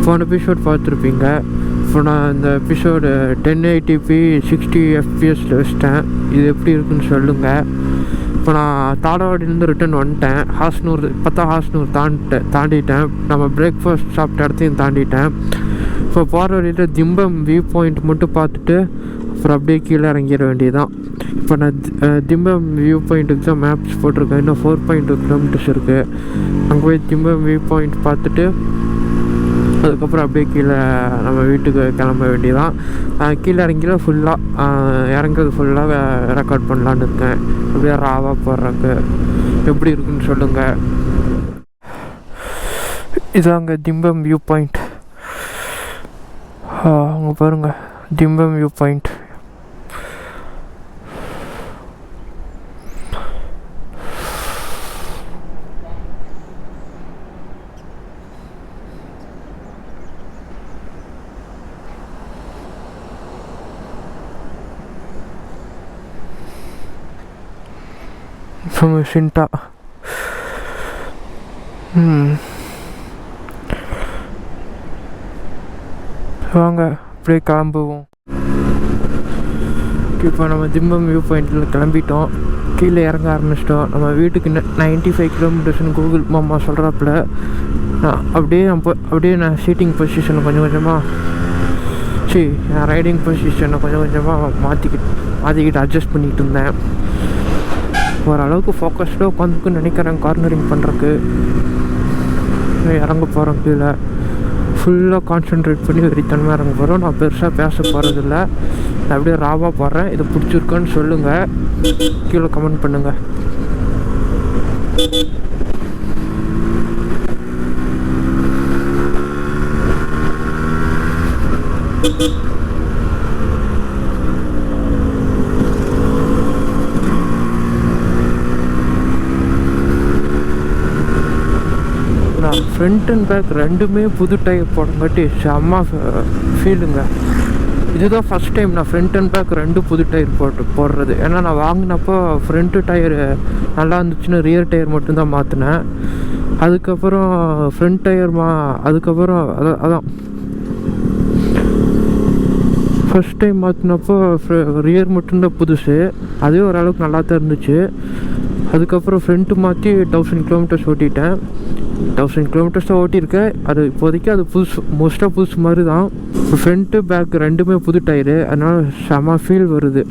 போன எபிசோட் பார்த்துருப்பீங்க. இப்போ நான் இந்த எபிசோடு 1080p 60 fps வச்சிட்டேன். இது எப்படி இருக்குன்னு சொல்லுங்கள். இப்போ நான் தாடவாடிலேருந்து ரிட்டன் வந்துட்டேன். ஹாசனூர் ஹாசனூர் தாண்டிட்டேன். நம்ம பிரேக்ஃபாஸ்ட் சாப்பிட்ட இடத்தையும் தாண்டிட்டேன். இப்போ போகிற வழியில் திம்பம் வியூ பாயிண்ட் மட்டும் பார்த்துட்டு அப்புறம் அப்படியே கீழே இறங்கிட வேண்டியதுதான். இப்போ நான் திம்பம் வியூ பாயிண்ட்டுக்கு தான் மேப்ஸ் போட்டிருக்கேன். இன்னும் 4.2 கிலோமீட்டர்ஸ் இருக்குது. அங்கே போய் திம்பம் வியூ பாயிண்ட் பார்த்துட்டு அதுக்கப்புறம் அப்படியே கீழே நம்ம வீட்டுக்கு கிளம்ப வேண்டியதான். கீழே இறங்கில இறங்குறது ஃபுல்லாக ரெக்கார்ட் பண்ணலான்னு இருக்கேன். அப்படியே ராவாக போடுறக்கு எப்படி இருக்குன்னு சொல்லுங்கள். இதாங்க திம்பம் வியூ பாயிண்ட். அங்கே பாருங்கள், திம்பம் வியூ பாயிண்ட். சின்டா வாங்க அப்படியே கிளம்புவோம். இப்போ நம்ம திம்பம் வியூ பாயிண்டில் கிளம்பிட்டோம். கீழே இறங்க ஆரம்பிச்சிட்டோம். நம்ம வீட்டுக்கு 95 கிலோமீட்டர்ஸ்னு கூகுள் மாமா சொல்கிறாப்புல. அப்படியே நான் சீட்டிங் பொசிஷனை கொஞ்சம் கொஞ்சமாக நான் ரைடிங் பொசிஷனை கொஞ்சம் கொஞ்சமாக மாற்றிக்கிட்டு அட்ஜஸ்ட் பண்ணிகிட்டு இருந்தேன். ஓரளவுக்கு ஃபோக்கஸ்டாக உட்காந்துக்குன்னு நினைக்கிறேன். கார்னரிங் பண்ணுறக்கு இறங்க போகிறோம். கீழே ஃபுல்லாக கான்சென்ட்ரேட் பண்ணி வெறித்தனமாக இறங்க போகிறோம். நான் பெருசாக பேச போகிறதில்ல. நான் அப்படியே ராவாக போடுறேன். இது பிடிச்சிருக்குன்னு சொல்லுங்கள், கீழே கமெண்ட் பண்ணுங்கள். ஃப்ரண்ட் அண்ட் பேக் ரெண்டுமே புது டயர் போடங்காட்டி செம்ம ஃபீலுங்க. இதுதான் ஃபஸ்ட் டைம் நான் ஃப்ரண்ட் அண்ட் பேக் ரெண்டு புது டயர் போடுறது. ஏன்னா நான் வாங்கினப்போ ஃப்ரண்ட்டு டயரு நல்லா இருந்துச்சுன்னு ரியர் டயர் மட்டும்தான் மாற்றினேன். அதுக்கப்புறம் ஃப்ரண்ட் டயர் அதுக்கப்புறம் அதான் ஃபஸ்ட் டைம் மாற்றினப்போ ரியர் மட்டும்தான் புதுசு. அதே ஓரளவுக்கு நல்லா தான் இருந்துச்சு. அதுக்கப்புறம் ஃப்ரண்ட்டு மாற்றி 1000 கிலோமீட்டர்ஸ் ஓட்டிட்டேன். 1000 கிலோமீட்டர்ஸ் தான் ஓட்டியிருக்கேன். அது இப்போதைக்கு அது மோஸ்ட்டாக புதுசு மாதிரி தான். ஃப்ரண்ட்டு பேக் ரெண்டுமே புது டயரு, அதனால் செம ஃபீல் வருது.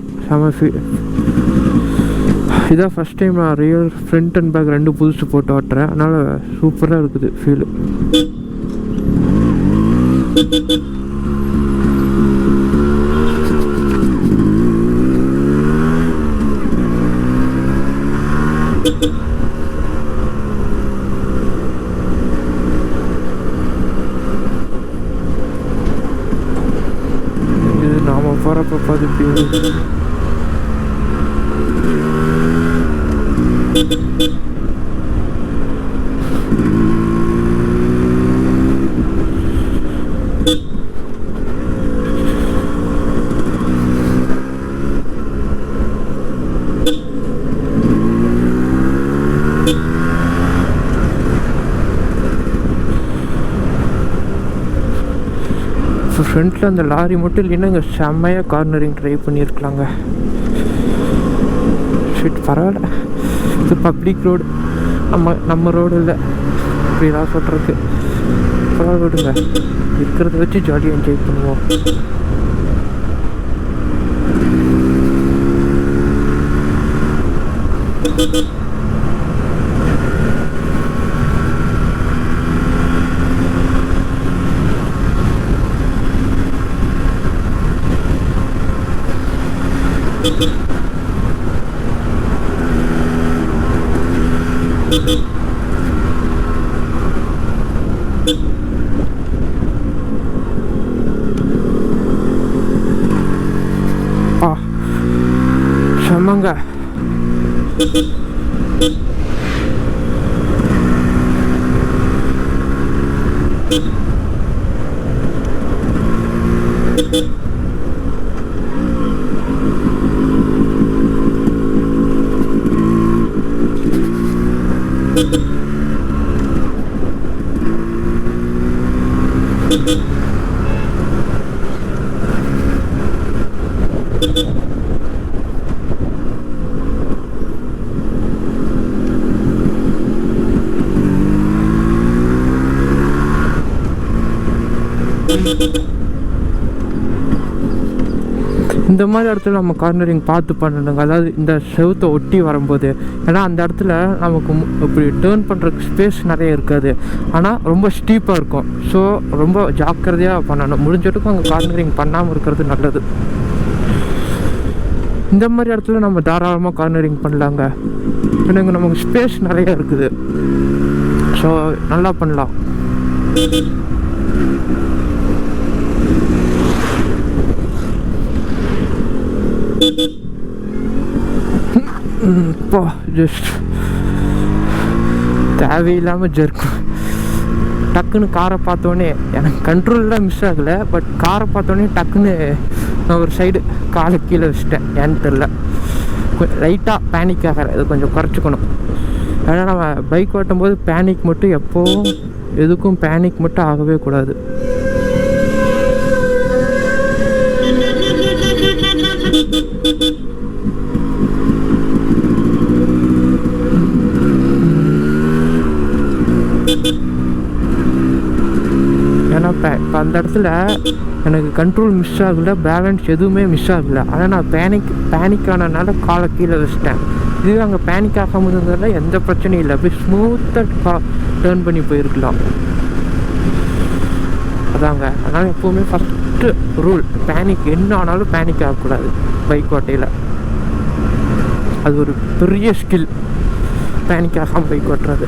இதான் ஃபஸ்ட் டைம் நான் ரியல் ஃப்ரண்ட் அண்ட் பேக் ரெண்டு புதுசு போட்டு ஓட்டுறேன். அதனால் சூப்பராக இருக்குது ஃபீலு. இது நாம போகிறப்ப பார்த்து ஃப்ரண்ட்டில் அந்த லாரி மட்டும் இல்லைன்னா இங்கே செம்மையாக கார்னரிங் ட்ரை பண்ணியிருக்கலாங்க. ஷிட், பரவாயில்ல, இது பப்ளிக் ரோடு, நம்ம ரோடு இல்லை இப்படிலாம் சொல்கிறதுக்கு. பரவாயில்ல, விடுங்க, இருக்கிறத வச்சு ஜாலியாக என்ஜாய் பண்ணுவோம். செம்மங்க. இந்த மாதிரி இடத்துல நம்ம கார்னரிங் பார்த்து பண்ணணுங்க. அதாவது இந்த செவுத்தை ஒட்டி வரும்போது, ஏன்னா அந்த இடத்துல நமக்கு இப்படி டேர்ன் பண்ணுறதுக்கு ஸ்பேஸ் நிறைய இருக்காது, ஆனால் ரொம்ப ஸ்டீப்பாக இருக்கும். ஸோ ரொம்ப ஜாக்கிரதையாக பண்ணணும். முடிஞ்சதுக்கும் அங்கே கார்னரிங் பண்ணாமல் இருக்கிறது நல்லது. இந்த மாதிரி இடத்துல நம்ம தாராளமாக கார்னரிங் பண்ணலாங்க. எனக்கு நமக்கு ஸ்பேஸ் நிறைய இருக்குது. ஸோ நல்லா பண்ணலாம். இப்போ ஜஸ்ட் தேவையில்லாமல் ஜெர்க்கும். டக்குன்னு காரை பார்த்தோன்னே எனக்கு கண்ட்ரோல்லாம் மிஸ் ஆகலை, பட் காரை பார்த்தோன்னே டக்குன்னு நான் ஒரு சைடு காலை கீழே வச்சுட்டேன். ஏன்னு தெரில, லைட்டாக பேனிக் ஆகிற இது கொஞ்சம் குறைச்சிக்கணும். ஏன்னா நம்ம பைக் ஓட்டும் போது பேனிக் மட்டும் எப்போவும் எதுக்கும் பேனிக் மட்டும் ஆகவே கூடாது. ஏன்னா இப்போ அந்த இடத்துல எனக்கு கண்ட்ரோல் மிஸ் ஆகலை, பேலன்ஸ் எதுவுமே மிஸ் ஆகலை. ஆனால் நான் பேனிக் ஆனதுனால காலை கீழே வச்சிட்டேன். இதுவே அங்கே பேனிக் ஆகாமல் இருந்ததுனால எந்த பிரச்சனையும் இல்லை, அப்படியே ஸ்மூத்தாக டேர்ன் பண்ணி போயிருக்கலாம். அதாங்க, அதனால் எப்போவுமே ஃபஸ்ட்டு ரூல், பேனிக் என்ன ஆனாலும் பேனிக் ஆகக்கூடாது பைக் ஓட்டையில். அது ஒரு பெரிய ஸ்கில், பேனிக் ஆகாமல் பைக் ஓட்டுறது.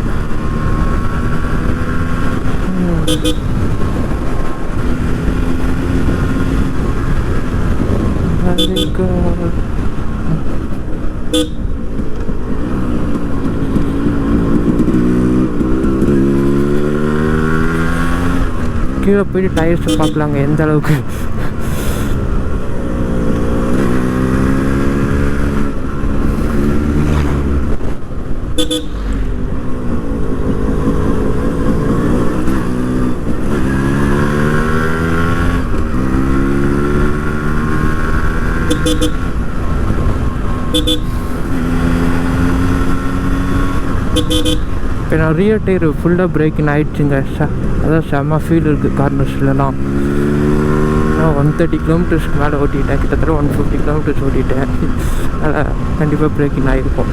கீழே போயிட்டு டயர்ஸை பார்க்கலாங்க எந்த அளவுக்கு. இப்போ நான் ரியர் டயர் ஃபுல்லாக பிரேக்கிங் ஆகிடுச்சுங்க. அதான் செம்ம ஃபீல் இருக்குது கார்னர்ஸ்லாம். நான் 130 கிலோமீட்டர்ஸ்க்கு மேலே ஓட்டிட்டேன், கிட்டத்தட்ட 150 கிலோமீட்டர்ஸ் ஓட்டிட்டேன். அதனால் கண்டிப்பாக பிரேக்கிங் ஆகிருக்கும்.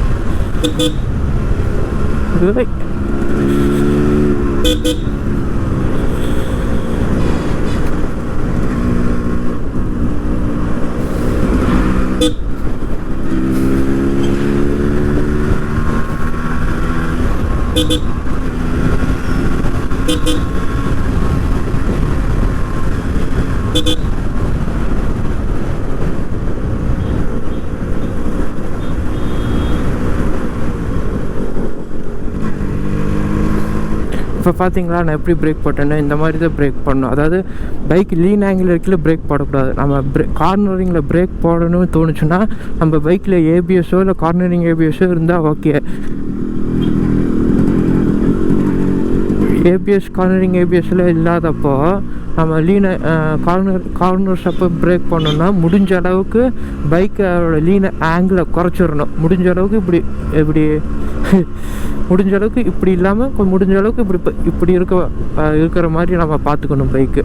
இப்போ பார்த்தீங்களா நான் எப்படி பிரேக் போட்டேன்னு, இந்த மாதிரி தான் பிரேக் பண்ணணும். அதாவது பைக் லீன் ஆங்கிள் இருக்கல பிரேக் போடக்கூடாது. நம்ம கார்னரிங்கில் பிரேக் போடணும்னு தோணுச்சுன்னா நம்ம பைக்கில் ஏபிஎஸ்ஸோ இல்லை கார்னரிங் ஏபிஎஸ்ஸோ இருந்தால் ஓகே. ஏபிஎஸ் கார்னரிங் ஏபிஎஸ்ஸில் இல்லாதப்போ நம்ம கார்னர்ஸ் அப்போ பிரேக் பண்ணோன்னா முடிஞ்ச அளவுக்கு பைக்கோட லீன ஆங்கிளை குறைச்சிடணும். முடிஞ்ச அளவுக்கு முடிஞ்ச அளவுக்கு இப்படி இல்லாமல் முடிஞ்ச அளவுக்கு இப்படி இருக்கிற மாதிரி நம்ம பார்த்துக்கணும் பைக்கு.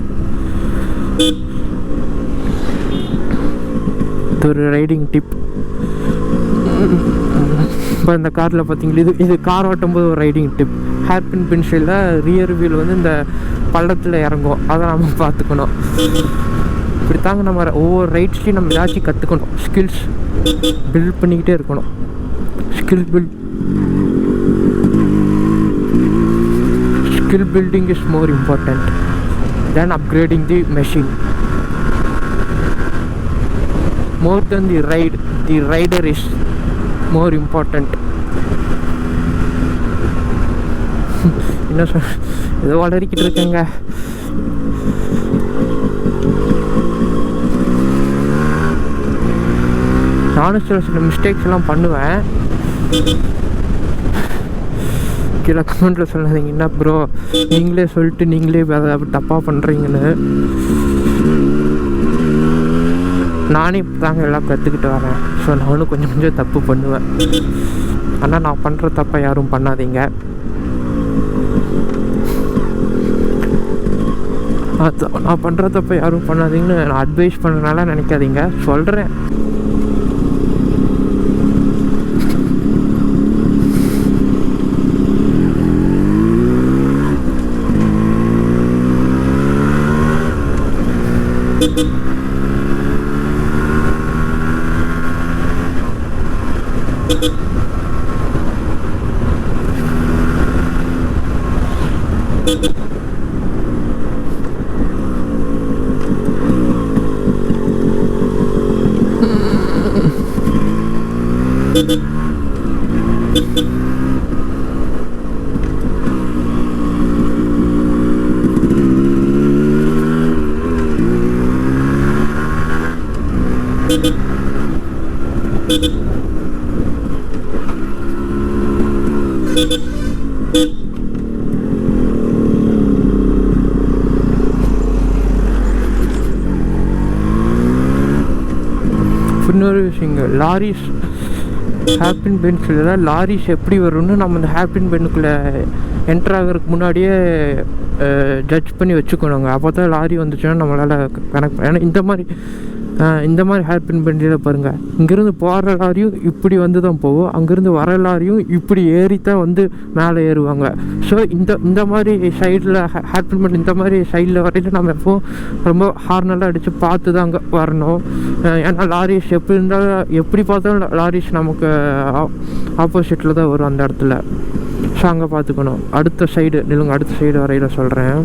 இது ஒரு ரைடிங் டிப். இப்போ இந்த காரில் பார்த்தீங்களா, இது கார் ஓட்டும் போது ஒரு ரைடிங் டிப். ஹேர்பின் பென்சிலில் ரியர் வீல் வந்து இந்த பள்ளத்தில் இறங்கும், அதை நம்ம பார்த்துக்கணும். இப்படி தாங்க நம்ம ஒவ்வொரு ரைட்ஸ்லையும் நம்ம ஏதாச்சும் கற்றுக்கணும். ஸ்கில்ஸ் பில்ட் பண்ணிக்கிட்டே இருக்கணும். Skill building is more important than upgrading the machine. More than the rider is more important. என்ன ஏதோ வளரிக்கிட்டு இருக்கேங்க. நானும் சில மிஸ்டேக்ஸ் எல்லாம் பண்ணுவேன். கீழே கமெண்ட்டில் சொல்லாதீங்க, என்ன ப்ரோ நீங்களே சொல்லிட்டு நீங்களே அதை தப்பாக பண்ணுறீங்கன்னு. நானே இப்போ தாங்க எல்லாம் கற்றுக்கிட்டு வரேன். ஸோ நானும் கொஞ்சம் கொஞ்சம் தப்பு பண்ணுவேன். ஆனால் நான் பண்ணுற தப்பை யாரும் பண்ணாதீங்க. நான் பண்ணுற தப்பை யாரும் பண்ணாதீங்கன்னு நான் அட்வைஸ் பண்ணுறதுனால நினைக்காதீங்க, சொல்கிறேன். இன்னொரு விஷயங்க, லாரிஸ் ஹேப்பின் பென்ஸில் லாரிஸ் எப்படி வரும்னு நம்ம இந்த ஹேப்பின் பென்னுக்குள்ளே என்ட்ரு ஆகிறதுக்கு முன்னாடியே ஜட்ஜ் பண்ணி வச்சுக்கணுங்க. அப்போ தான் லாரி வந்துச்சுன்னா நம்மளால் கனெக்ட். ஏன்னா இந்த மாதிரி ஹேப்பின் பென்ஸில் பாருங்கள், இங்கேருந்து போகிற லாரியும் இப்படி வந்து தான் போகும், அங்கேருந்து வர லாரியும் இப்படி ஏறி தான் வந்து மேலே ஏறுவாங்க. ஸோ இந்த மாதிரி சைடில் ஹேப்பின் பென் இந்த மாதிரி சைடில் வரையில நம்ம எப்போவும் ரொம்ப ஹார்னெல்லாம் அடித்து பார்த்து தான் அங்கே வரணும். ஏன்னா லாரிஸ் எப்படி பார்த்தாலும் லாரிஸ் நமக்கு ஆப்போசிட்டில் தான் வரும் அந்த இடத்துல. ஸோ அங்கே பார்த்துக்கணும். அடுத்த சைடு வரையில் சொல்கிறேன்.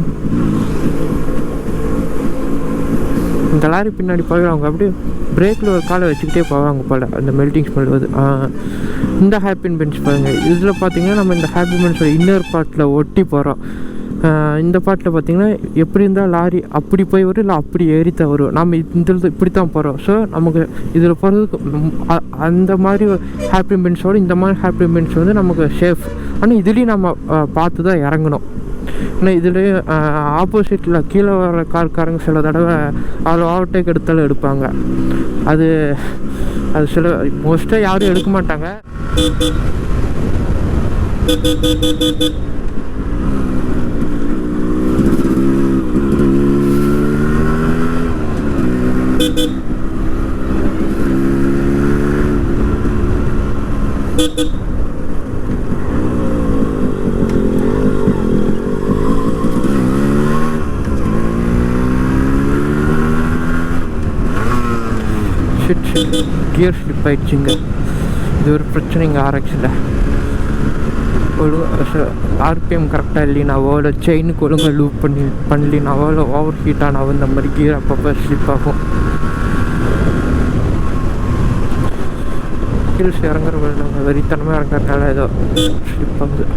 இந்த லாரி பின்னாடி போய் அவங்க அப்படியே பிரேக்கில் ஒரு காலை வச்சுக்கிட்டே போவாங்க போல், அந்த மெல்டிங் ஸ்மெல் வருது. இந்த ஹேப்பின் பென்ஸ் பாருங்கள், இதில் பார்த்தீங்கன்னா நம்ம இந்த ஹேப்பின் பென்ஸோட இன்னர் பார்ட்டில் ஒட்டி போகிறோம். இந்த பாட்டில் பார்த்திங்கன்னா எப்படி இருந்தால் லாரி அப்படி போய் வரும், இல்லை அப்படி ஏறித்தான் வரும். நம்ம இந்த இப்படி தான் போகிறோம். ஸோ நமக்கு இதில் போகிறதுக்கு அந்த மாதிரி ஹேப்பின் பென்ஸோடு இந்த மாதிரி ஹேப்பின் பென்ஸ் வந்து நமக்கு சேஃப். ஆனால் இதுலேயும் நம்ம பார்த்து தான் இறங்கணும். ஆனால் இதுலேயும் ஆப்போசிட்டில் கீழே வர கார்காரங்க சில தடவை அதில் ஓவர்டேக் எடுத்தாலும் எடுப்பாங்க. அது சில மோஸ்ட்டாக யாரும் எடுக்க மாட்டாங்க. கியர் ஸ்லிப் ஆயிடுச்சுங்க. இது ஒரு பிரச்சனைங்க RX-ல. ஆர்பிஎம் கரெக்டாக இல்லைனாவோ, இல்லை செயினுக்கு ஒழுங்காக லூப் பண்ணலினாவோ, இல்லை ஓவர் ஹீட் ஆனாவோ இந்த மாதிரி கியர் அப்பப்போ ஸ்லிப் ஆகும். ஹில்ஸ் இறங்குற நாங்கள் வெறித்தனமாக இறங்குறதுனால ஏதோ ஸ்லிப் ஆகுது.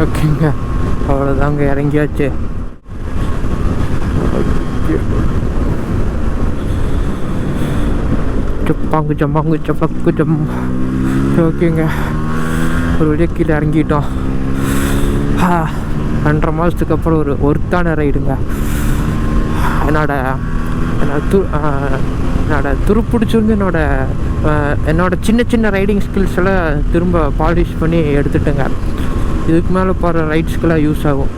ஓகேங்க, அவ்வளோதாங்க, இறங்கியாச்சு. ஜப்பாங்கு ஜம்பாங்கு ஜப்பாங்கு ஜம். ஓகேங்க, ஒரு வழியாக கீழே இறங்கிட்டோம். 2.5 மாதத்துக்கு அப்புறம் ஒரு ஒர்த்தான ரைடுங்க. என்னோட துருப்பிடிச்சிருந்து என்னோட சின்ன சின்ன ரைடிங் ஸ்கில்ஸ் எல்லாம் திரும்ப பாலிஷ் பண்ணி எடுத்துட்டேங்க. இதுக்கு மேலே போகிற ரைட்ஸ்க்கெல்லாம் யூஸ் ஆகும்.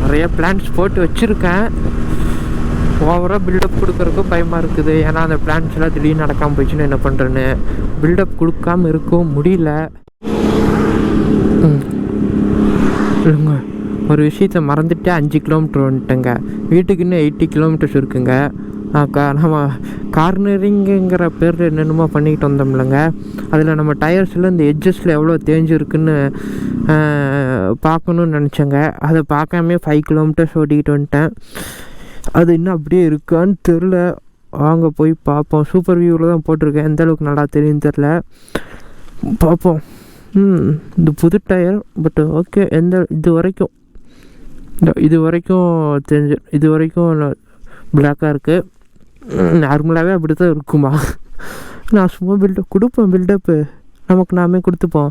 நிறைய பிளான்ஸ் போட்டு வச்சுருக்கேன். ஓவராக பில்டப் கொடுக்குறதுக்கும் பயமாக இருக்குது. ஏன்னா அந்த பிளான்ஸ் எல்லாம் திடீர்னு நடக்காமல் போயிடுச்சுன்னு என்ன பண்ணுறேன்னு பில்டப் கொடுக்காமல் இருக்கவும் முடியல. இல்லைங்க, ஒரு விஷயத்த மறந்துட்டு 5 கிலோமீட்டர் வந்துட்டேங்க. வீட்டுக்கு இன்னும் 80 கிலோமீட்டர்ஸ் இருக்குங்க. நம்ம கார்னரிங்குங்கிற பேர் என்னென்னமோ பண்ணிக்கிட்டு வந்தோம்லங்க. அதில் நம்ம டயர்ஸில் இந்த எட்ஜஸில் எவ்வளோ தேஞ்சிருக்குன்னு பார்க்கணுன்னு நினச்சேங்க. அதை பார்க்காம 5 கிலோமீட்டர்ஸ் ஓட்டிக்கிட்டு வந்துட்டேன். அது இன்னும் அப்படியே இருக்கான்னு தெரில. வாங்க போய் பார்ப்போம். சூப்பர் வியூவில் தான் போட்டிருக்கேன். எந்த அளவுக்கு நல்லா தெரியுன்னு தெரில, பார்ப்போம். இந்த புது டயர் பட் ஓகே. இது வரைக்கும் பிளாக்காக இருக்குது. நார்மலாகவே அப்படி தான் இருக்குமா? நான் சும்மா பில்டப்பு நமக்கு நாமே கொடுத்துப்போம்.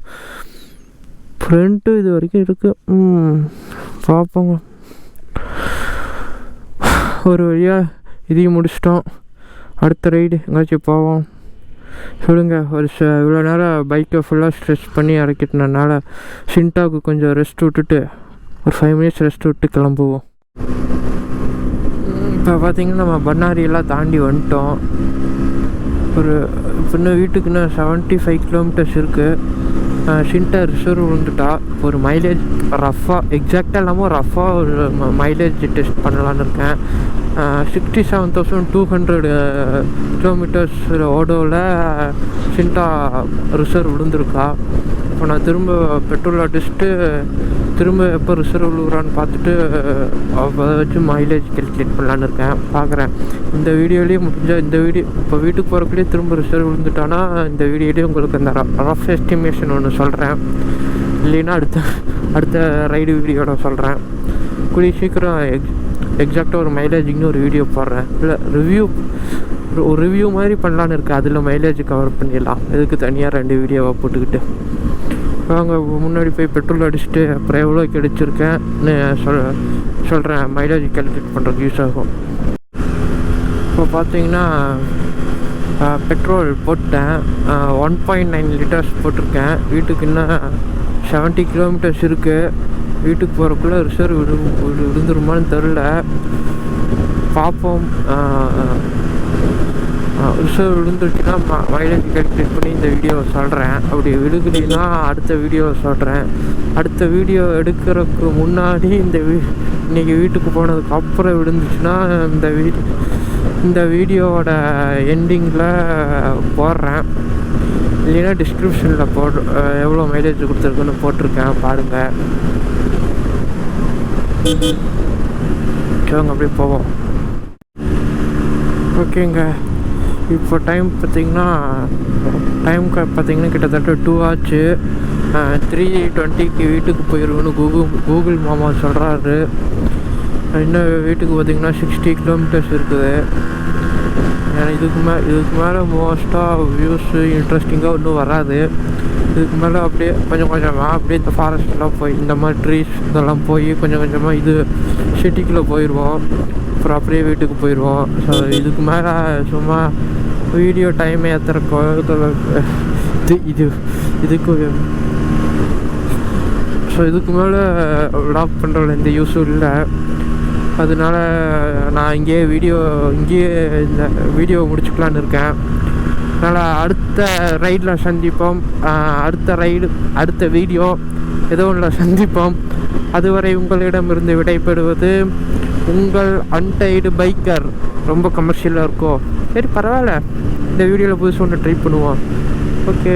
ஃப்ரண்ட்டு இது வரைக்கும் இருக்குது. பார்ப்போங்க. ஒரு வழியாக இதையும் முடிச்சிட்டோம். அடுத்த ரைடு எங்கேயாச்சும் போவோம். சொல்லுங்க. இவ்வளோ நேரம் பைக்கை ஃபுல்லாக ஸ்ட்ரெச் பண்ணி இறக்கிட்டனால சிண்டாவுக்கு கொஞ்சம் ரெஸ்ட் விட்டுட்டு ஒரு 5 மினிட்ஸ் ரெஸ்ட் விட்டு கிளம்புவோம். இப்போ பார்த்திங்கன்னா நம்ம பண்ணாரியெல்லாம் தாண்டி வந்துட்டோம். இன்னும் வீட்டுக்கு இன்னும் 75 கிலோமீட்டர்ஸ் இருக்குது. ஷின்டா ரிசர்வ் விழுந்துட்டா. ஒரு மைலேஜ் எக்ஸாக்டாக இல்லாமல் ரஃபாக ஒரு மைலேஜ் டெஸ்ட் பண்ணலான்னு இருக்கேன். 67,200 கிலோமீட்டர்ஸ் ஓடோவில் ஷின்டா ரிசர்வ் விழுந்திருக்கா. இப்போ நான் திரும்ப பெட்ரோல் அடிச்சுட்டு திரும்ப எப்போ ரிசர்வ் விழுவுறான்னு பார்த்துட்டு அதை வச்சு மைலேஜ் கேல்குலேட் பண்ணலான்னு இருக்கேன். பார்க்குறேன். இந்த வீடியோலேயே இப்போ வீட்டுக்கு போகிறக்குள்ளேயே திரும்ப ரிசர்வ் விழுந்துட்டானா இந்த வீடியோலேயே உங்களுக்கு அந்த ரஃப் எஸ்டிமேஷன் ஒன்று சொல்கிறேன். இல்லைன்னா அடுத்த ரைடு வீடியோட சொல்கிறேன். கூடிய சீக்கிரம் எக்ஸாக்டாக ஒரு மைலேஜுக்குன்னு ஒரு வீடியோ போடுறேன். இல்லை ஒரு ரிவ்யூ மாதிரி பண்ணலான்னு இருக்கேன். அதில் மைலேஜ் கவர் பண்ணிடலாம். இதுக்கு தனியாக 2 வீடியோவை போட்டுக்கிட்டு வாங்க முன்னாடி போய் பெட்ரோல் அடிச்சுட்டு அப்புறம் எவ்வளோ கிடைச்சிருக்கேன்னு சொல்கிறேன். மைலேஜ் கால்குலேட் பண்ணுறதுக்கு யூஸ் ஆகும். இப்போ பார்த்தீங்கன்னா பெட்ரோல் போட்டேன். 1.9 லிட்டர்ஸ் போட்டிருக்கேன். வீட்டுக்கு இன்னும் 70 கிலோமீட்டர்ஸ் இருக்குது. வீட்டுக்கு போகிறக்குள்ளே ரிசர்வ் விழுந்துருமான்னு தெரில, பார்ப்போம். ரிசர்வ் விழுந்துருச்சுன்னா மைலேஜ் கால்குலேட் பண்ணி இந்த வீடியோவை சொல்கிறேன். அப்படி விழுகலைன்னா அடுத்த வீடியோவை சொல்கிறேன். அடுத்த வீடியோ எடுக்கிறதுக்கு முன்னாடி இன்றைக்கி வீட்டுக்கு போனதுக்கு அப்புறம் விழுந்துச்சுன்னா இந்த வீடியோவோட எண்டிங்கில் போடுறேன். இல்லைன்னா டிஸ்கிரிப்ஷனில் எவ்வளோ மைலேஜ் கொடுத்துருக்குன்னு போட்டிருக்கேன், பாருங்கள். வாங்க அப்படியே போவோம். ஓகேங்க, இப்போ டைம் பார்த்திங்கன்னா கிட்டத்தட்ட 2 ஆச்சு. 3:20க்கு வீட்டுக்கு போயிடுவோன்னு கூகுள் மாமா சொல்கிறாரு. இன்னும் வீட்டுக்கு பார்த்திங்கன்னா 60 கிலோமீட்டர்ஸ் இருக்குது. ஏன்னா இதுக்கு மேலே மோஸ்ட்டாக வியூஸு இன்ட்ரெஸ்டிங்காக இன்னும் வராது. இதுக்கு மேலே அப்படியே கொஞ்சம் கொஞ்சமாக அப்படியே இந்த ஃபாரஸ்ட்லாம் போய் இந்த மாதிரி ட்ரீஸ் இதெல்லாம் போய் கொஞ்சம் கொஞ்சமாக இது சிட்டிக்குள்ளே போயிடுவோம். அப்புறம் அப்படியே வீட்டுக்கு போயிடுவோம். ஸோ இதுக்கு மேலே சும்மா வீடியோ டைம் ஏற்றுறக்கோ இதுக்கு மேலே வ்ளாக் பண்ணுறதுல எந்த யூஸும் இல்லை. அதனால நான் இங்கேயே இந்த வீடியோ முடிச்சுக்கலான்னு இருக்கேன். அதனால் அடுத்த ரைடில் சந்திப்போம். அடுத்த வீடியோ ஏதோ ஒன்றில் சந்திப்போம். அதுவரை உங்களிடமிருந்து விடைபெறுவது உங்கள் அன்டைடு பைக்கர். ரொம்ப கமர்ஷியலாக இருக்கோ? சரி, பரவாயில்ல. இந்த வீடியோவில் புதுசு ஒன்று ட்ரை பண்ணுவோம். ஓகே.